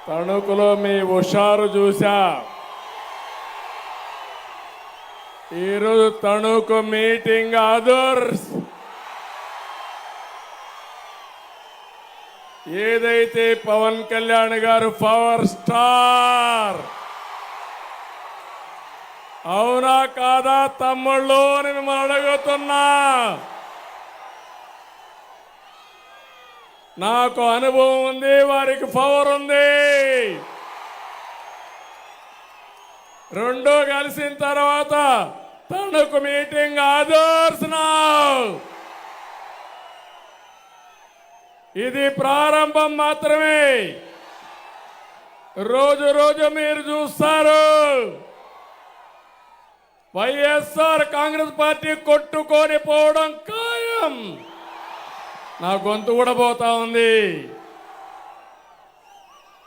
తణుకులో మీ హుషారు చూసా. ఈరోజు తణుకు మీటింగ్ అదర్స్ ఏదైతే పవన్ కళ్యాణ్ గారు పవర్ స్టార్, అవునా కాదా తమ్ముళ్ళు అని మిమ్మల్ని అడుగుతున్నా. నాకు అనుభవం ఉంది, వారికి పవర్ ఉంది. రెండో కలిసిన తర్వాత తణుకు మీటింగ్ అదర్స్ నౌ. ఇది ప్రారంభం మాత్రమే. రోజు రోజు మీరు చూస్తారు వైఎస్ఆర్ కాంగ్రెస్ పార్టీ కొట్టుకొని పోవడం ఖాయం. నా గొంతు కూడా పోతా ఉంది.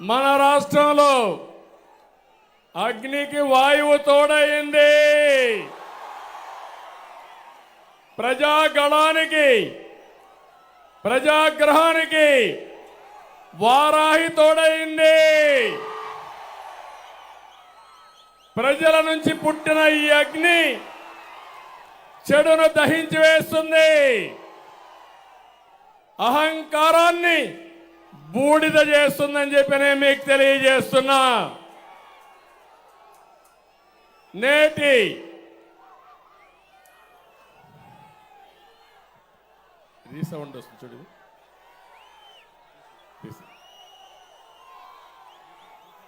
మన రాష్ట్రంలో అగ్నికి వాయువు తోడైంది. ప్రజాగళానికి ప్రజాగ్రహానికి వారాహి తోడైంది. ప్రజల నుంచి పుట్టిన ఈ అగ్ని చెడును దహించి వేస్తుంది. అహంకారాన్ని బూడిద చేస్తుందని చెప్పి నేను మీకు తెలియజేస్తున్నా. నేటి రీసౌండ్ వస్తుంది చూడు.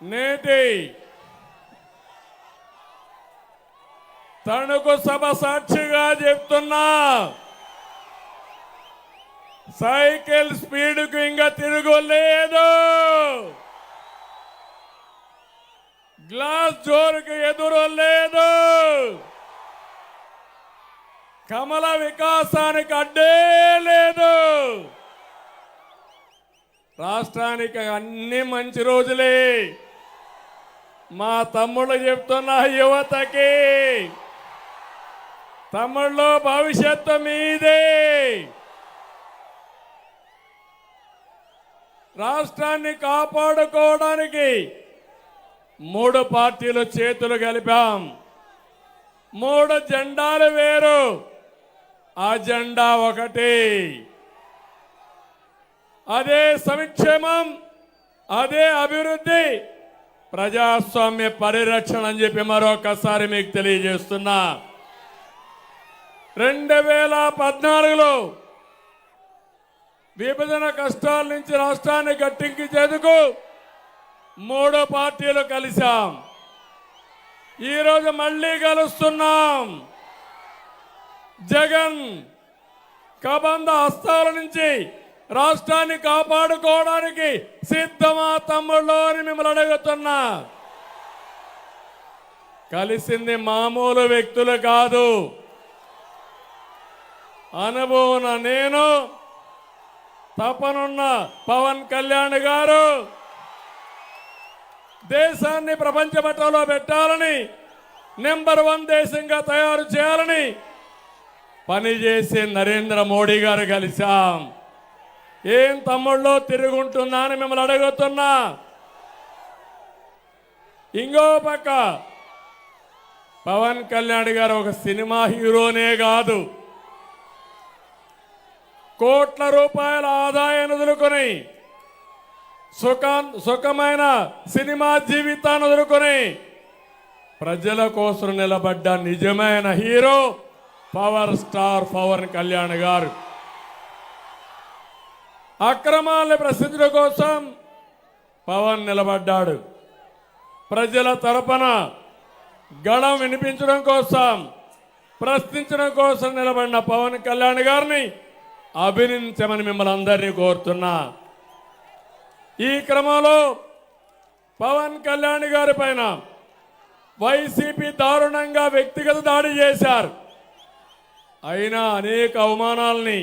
నేటి తణుకు సభ సాక్షిగా చెప్తున్నా, సైకిల్ స్పీడ్కు ఇంకా తిరుగులేదు. గ్లాస్ జోరుకు ఎదురు లేదు. కమల వికాసానికి అడ్డే లేదు. రాష్ట్రానికి అన్ని మంచి రోజులే. మా తమ్ముళ్ళు చెప్తున్న యువతకి, తమ్ముళ్ళు భవిష్యత్తు మీదే. రాష్ట్రాన్ని కాపాడుకోవడానికి 3 పార్టీలు చేతులు కలిపాం. 3 జెండాలు వేరు, ఆ జెండా ఒకటి. అదే సంక్షేమం, అదే అభివృద్ధి, ప్రజాస్వామ్య పరిరక్షణ అని చెప్పి మరొకసారి మీకు తెలియజేస్తున్నా. 2014లో విభజన కష్టాల నుంచి రాష్ట్రాన్ని గట్టెక్కించేందుకు 3 పార్టీలు కలిశాం. ఈరోజు మళ్ళీ కలుస్తున్నాం. జగన్ కబంధ హస్తాల నుంచి రాష్ట్రాన్ని కాపాడుకోవడానికి సిద్ధమా తమ్ముళ్ళు అని మిమ్మల్ని అడుగుతున్నా. కలిసింది మామూలు వ్యక్తులు కాదు. అనుభవం నేను, తపనున్న పవన్ కళ్యాణ్ గారు, దేశాన్ని ప్రపంచ పటంలో పెట్టాలని, నెంబర్ 1 దేశంగా తయారు చేయాలని పనిచేసే నరేంద్ర మోడీ గారు కలిశాం. ఏం తమ్ముళ్ళు తిరుగుంటుందా అని మిమ్మల్ని అడుగుతున్నా. ఇంకో పక్క పవన్ కళ్యాణ్ గారు ఒక సినిమా హీరోనే కాదు, కోట్ల రూపాయల ఆదాయాన్ని వదులుకొని సుఖమైన సినిమా జీవితాన్ని వదులుకొని ప్రజల కోసం నిలబడ్డ నిజమైన hero power star Pawan Kalyan గారు. అక్రమాలను ప్రశ్నించడం కోసం పవన్ నిలబడ్డాడు. ప్రజల తరపున గళం వినిపించడం కోసం, ప్రశ్నించడం కోసం నిలబడిన పవన్ కళ్యాణ్ గారిని అభినందించమని మిమ్మల్ని అందరినీ కోరుతున్నా. ఈ క్రమంలో పవన్ కళ్యాణ్ గారి పైన వైసీపీ దారుణంగా వ్యక్తిగత దాడి చేశారు. అయినా అనేక అవమానాల్ని,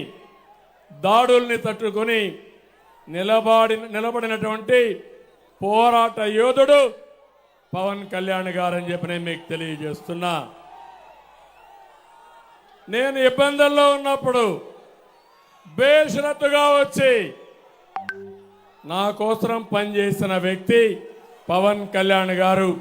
దాడుల్ని తట్టుకొని నిలబడినటువంటి పోరాట యోధుడు పవన్ కళ్యాణ్ గారని చెప్పి నేను మీకు తెలియజేస్తున్నా. నేను ఇబ్బందుల్లో ఉన్నప్పుడు బేషరతుగా వచ్చి నా కోసం పనిచేసిన వ్యక్తి పవన్ కళ్యాణ్ గారు